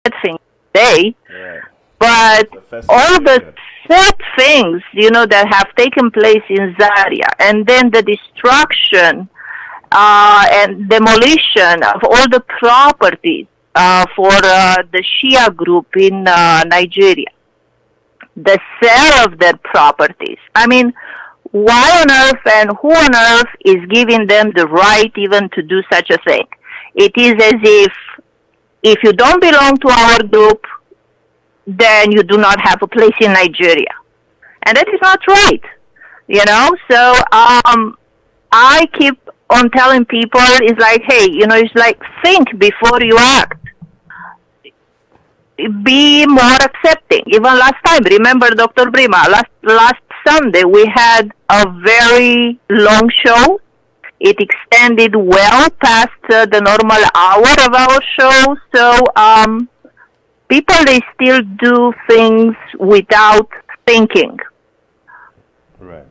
bad thing today, Right. but It's a festive all the period. sad things, that have taken place in Zaria, and then the destruction and demolition of all the properties for the Shia group in Nigeria, the sale of their properties. I mean, why on earth and who on earth is giving them the right even to do such a thing? It is as if you don't belong to our group, then you do not have a place in Nigeria. And that is not right, So I keep on telling people, it's like, hey, it's like, think before you act. Be more accepting. Even last time, remember, Dr. Brima, last Sunday we had a very long show. It extended well past the normal hour of our show. So people, they still do things without thinking. Right.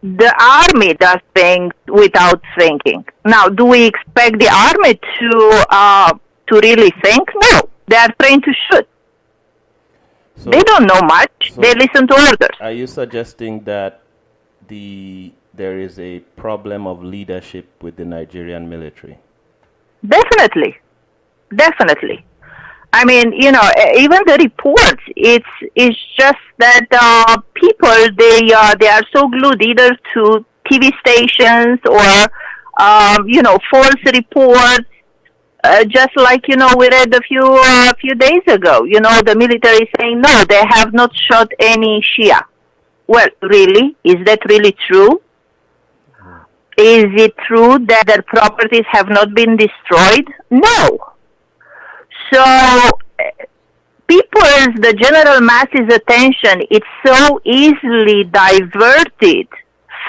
The army does things without thinking. Now, do we expect the army to really think? No. They are trained to shoot. So, They don't know much. so They listen to orders. are you suggesting that there is a problem of leadership with the Nigerian military? Definitely. Definitely. I mean, even the reports, it's just that people, they are so glued either to TV stations or, false reports. Just like, we read a few days ago, the military saying, no, they have not shot any Shia. Well, really? Is that really true? Is it true that their properties have not been destroyed? No. So, the general masses' attention, it's so easily diverted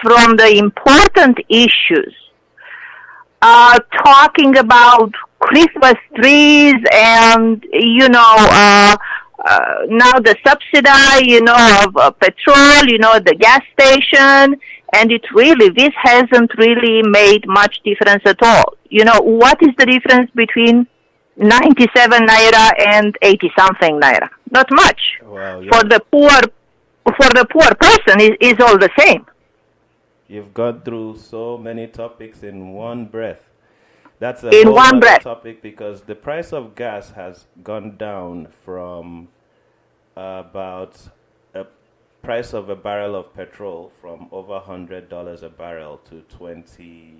from the important issues. Talking about Christmas trees and, now the subsidy, of petrol, the gas station, and this hasn't really made much difference at all. What is the difference between 97 naira and 80 something naira? Not much. Well, For the poor person, is all the same. you've gone through so many topics in one breath. That's a In whole one other breath. topic because the price of gas has gone down from about a price of a barrel of petrol from over $100 a barrel to $20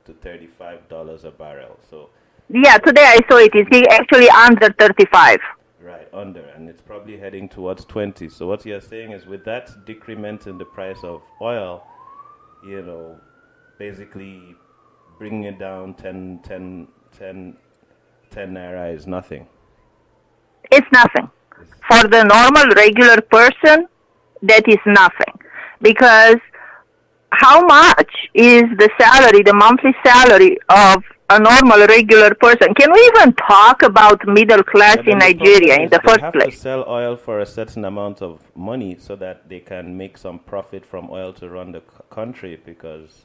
to $35 a barrel. So Yeah, today I saw it is actually under 35. right under, and it's probably heading towards 20. So what you're saying is, with that decrement in the price of oil, basically bringing it down 10 naira is nothing. It's nothing. For the normal, regular person, that is nothing. Because how much is the monthly salary of a normal, regular person? Can we even talk about middle class in Nigeria in the first They have place? to sell oil for a certain amount of money so that they can make some profit from oil to run the country, because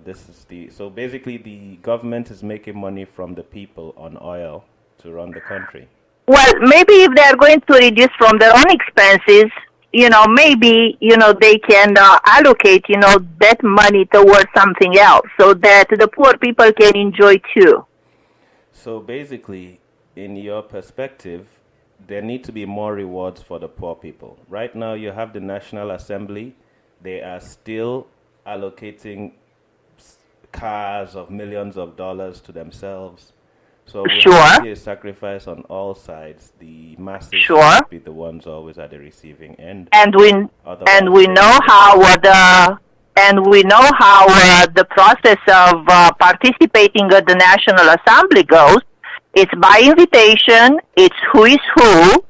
this is so basically the government is making money from the people on oil to run the country. Well, maybe if they are going to reduce from their own expenses, maybe, they can allocate, that money towards something else so that the poor people can enjoy too. So basically, in your perspective, there need to be more rewards for the poor people. Right now, you have the National Assembly. They are still allocating cars of millions of dollars to themselves. So we have to see a sacrifice on all sides. The masses should be the ones always at the receiving end. And we know how the process of participating at the National Assembly goes. It's by invitation. It's who is who.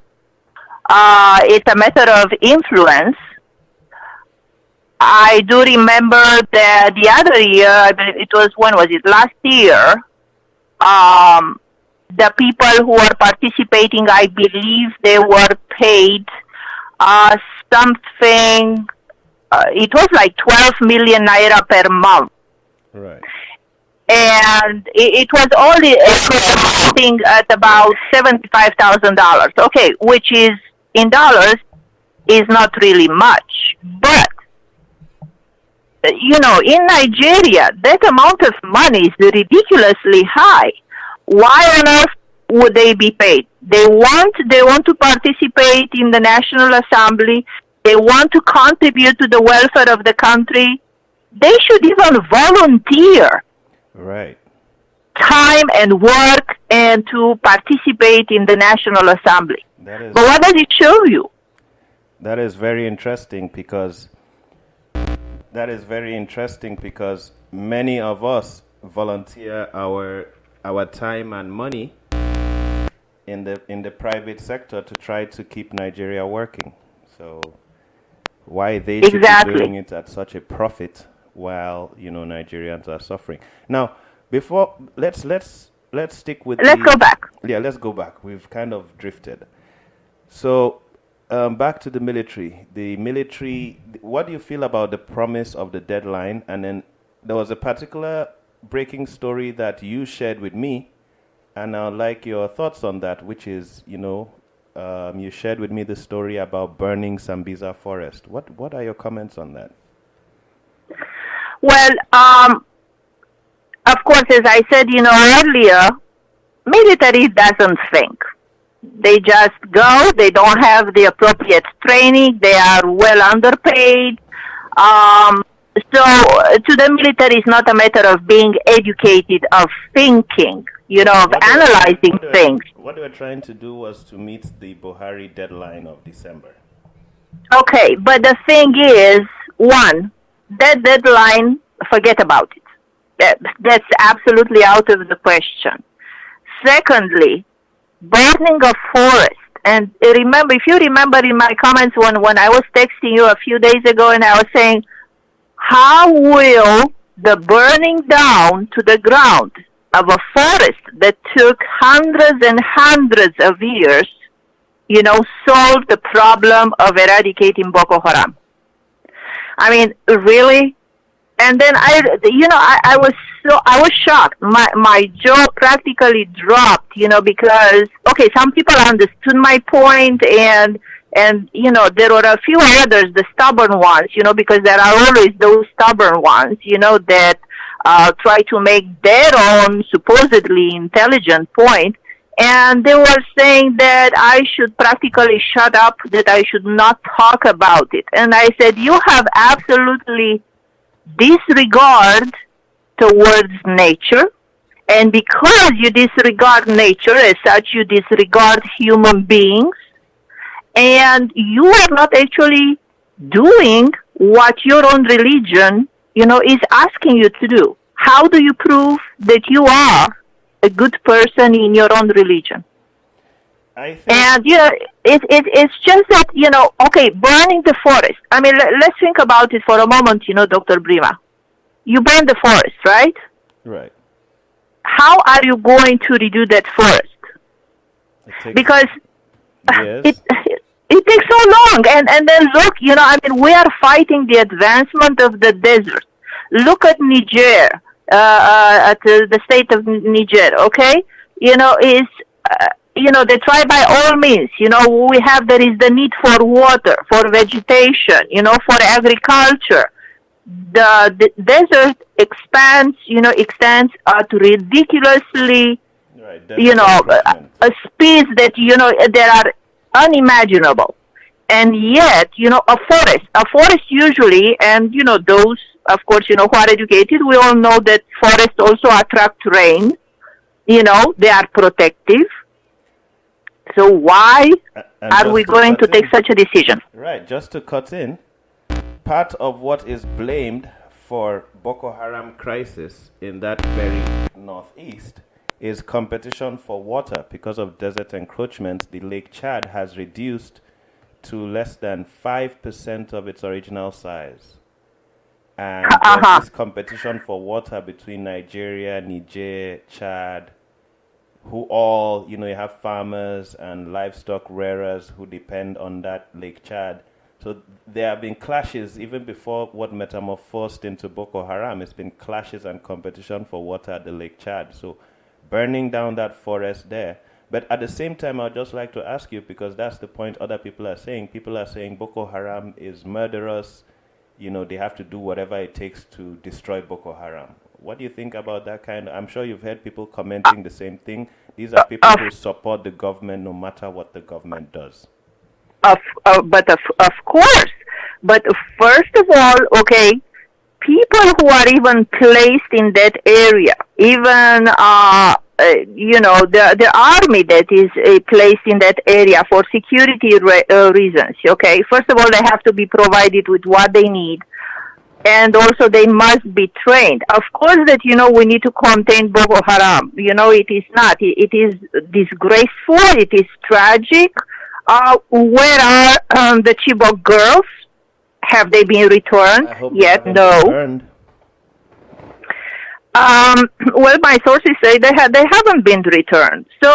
It's a matter of influence. I do remember that the other year, I believe it was, when was it? Last year. The people who are participating, I believe they were paid something, it was like 12 million naira per month. Right. and it was only costing at about $75,000. Okay, which is in dollars is not really much, but in Nigeria, that amount of money is ridiculously high. Why on earth would they be paid? They want to participate in the National Assembly. They want to contribute to the welfare of the country. They should even volunteer Right. time and work and to participate in the National Assembly. That But what does it show you? is very interesting because many of us volunteer our time and money in the private sector to try to keep Nigeria working. So why they should be doing it at such a profit while Nigerians are suffering. Now, before let's stick with Let's go back. Yeah, let's go back. We've kind of drifted. So back to the military. The military. What do you feel about the promise of the deadline? And then there was a particular breaking story that you shared with me, and I'd like your thoughts on that. Which is, you shared with me the story about burning Sambisa Forest. What are your comments on that? Well, of course, as I said, earlier, military doesn't think. They just go. They don't have the appropriate training. They are well underpaid. So to the military, it's not a matter of being educated, of thinking, of analyzing things. What they were trying to do was to meet the Buhari deadline of December. Okay, but the thing is, one, that deadline, forget about it. That's absolutely out of the question. Secondly, burning a forest. And remember, if you remember in my comments when I was texting you a few days ago and I was saying, how will the burning down to the ground of a forest that took hundreds and hundreds of years, solve the problem of eradicating Boko Haram? I mean, really? And then I was shocked. My jaw practically dropped, because some people understood my point, and there were a few others, the stubborn ones, because there are always those stubborn ones, that try to make their own supposedly intelligent point, and they were saying that I should practically shut up, that I should not talk about it. And I said, you have absolutely disregard towards nature, and because you disregard nature, as such you disregard human beings, and you are not actually doing what your own religion, is asking you to do. How do you prove that you are a good person in your own religion? I think And it's just that burning the forest. I mean, let's think about it for a moment, Dr. Brima. You burn the forest, right? right. How are you going to redo that forest? Because Yes. it takes so long. And then look, we are fighting the advancement of the desert. Look at Niger, at the state of Niger. Okay, they try by all means. There is the need for water, for vegetation, for agriculture. The desert extends at ridiculously, Right. a speeds that, that are unimaginable. And yet, a forest usually, and, those, of course, who are educated, we all know that forests also attract rain. They are protective. So why are we going to take such a decision? Right, just to cut in, part of what is blamed for Boko Haram crisis in that very northeast is competition for water. Because of desert encroachment, the Lake Chad has reduced to less than 5% of its original size. And there's this competition for water between Nigeria, Niger, Chad, who all, you have farmers and livestock rearers who depend on that Lake Chad. So there have been clashes even before what metamorphosed into Boko Haram. It's been clashes and competition for water at the Lake Chad. So burning down that forest there. But at the same time, I'd just like to ask you, because that's the point other people are saying. People are saying Boko Haram is murderous. They have to do whatever it takes to destroy Boko Haram. What do you think about that kind of... I'm sure you've heard people commenting the same thing. These are people who support the government no matter what the government does. Of course. But first of all, okay, people who are even placed in that area, even the army that is placed in that area for security reasons. Okay, first of all, they have to be provided with what they need, and also they must be trained. Of course, that we need to contain Boko Haram. It is not. It is disgraceful. It is tragic. Where are the Chibok girls? Have they been returned yet? No. Well, my sources say they haven't been returned. So,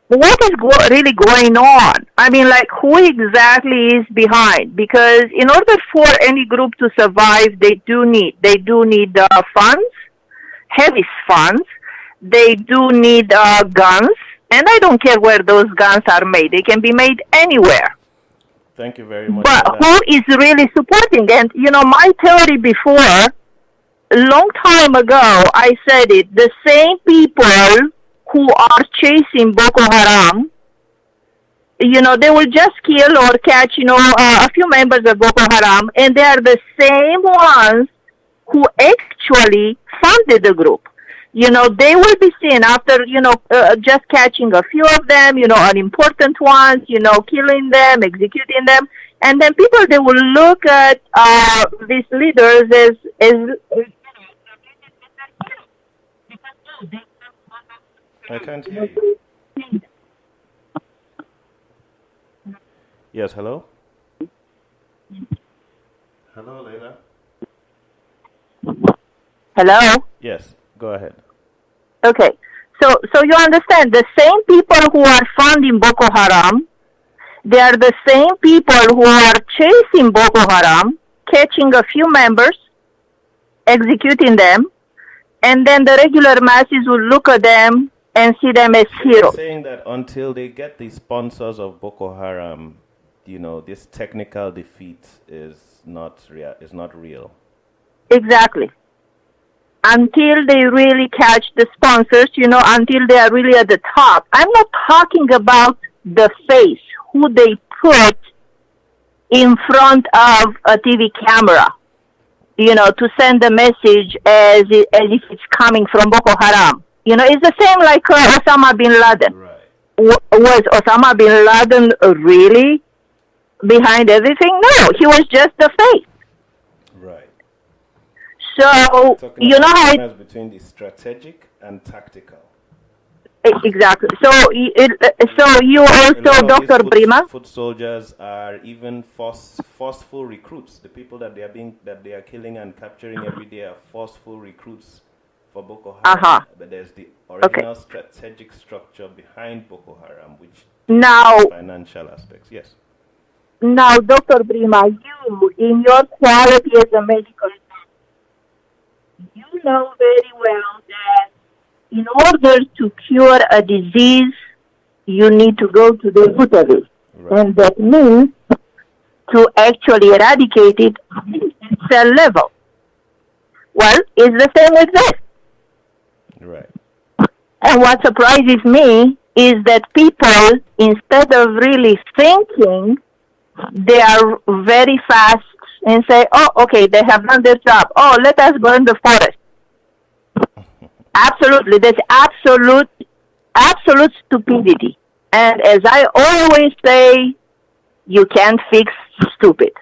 what is really going on? I mean, who exactly is behind? Because in order for any group to survive, they do need funds, heavy funds. They do need guns, and I don't care where those guns are made. They can be made anywhere. Thank you very much. But who is really supporting? And my theory before, a long time ago, I said it. The same people who are chasing Boko Haram, they will just kill or catch, a few members of Boko Haram, and they are the same ones who actually funded the group. They will be seen after, just catching a few of them, unimportant ones, killing them, executing them, and then people, they will look at these leaders as I can't hear you. Yes, hello? Hello, Leila? Hello? Yes, go ahead. Okay. So you understand, the same people who are funding Boko Haram, they are the same people who are chasing Boko Haram, catching a few members, executing them, and then the regular masses will look at them and see them as heroes. Saying that until they get the sponsors of Boko Haram, this technical defeat is not real. Exactly. Until they really catch the sponsors, until they are really at the top. I'm not talking about the face, who they put in front of a TV camera, to send the message as if it's coming from Boko Haram. It's the same like Osama bin Laden. Right. Was Osama bin Laden really behind everything? No, he was just the face. Right. So, how it's between the strategic and tactical. Exactly. So you also, Dr. Brima? Foot soldiers are even forceful recruits. The people that they are killing and capturing every day are forceful recruits for Boko Haram. But there's the original strategic structure behind Boko Haram, which financial aspects. Yes. Now, Dr. Brima, you, in your quality as a medical doctor, you know very well that in order to cure a disease, you need to go to the root of it. Right. And that means to actually eradicate it at cell level. Well, it's the same with this. Right. And what surprises me is that people, instead of really thinking, they are very fast and say, oh, okay, they have done their job. Oh, let us burn the forest. Absolutely. That's absolute stupidity. And as I always say, you can't fix stupid.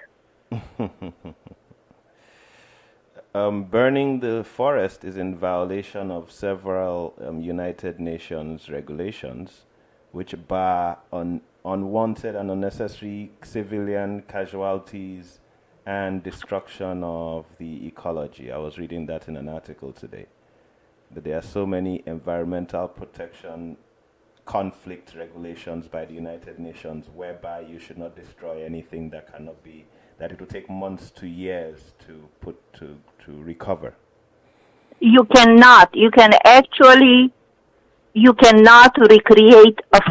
Burning the forest is in violation of several United Nations regulations, which bar unwanted and unnecessary civilian casualties and destruction of the ecology. I was reading that in an article today. But there are so many environmental protection conflict regulations by the United Nations, whereby you should not destroy anything that cannot be, that it will take months to years to recover? You cannot. You cannot recreate a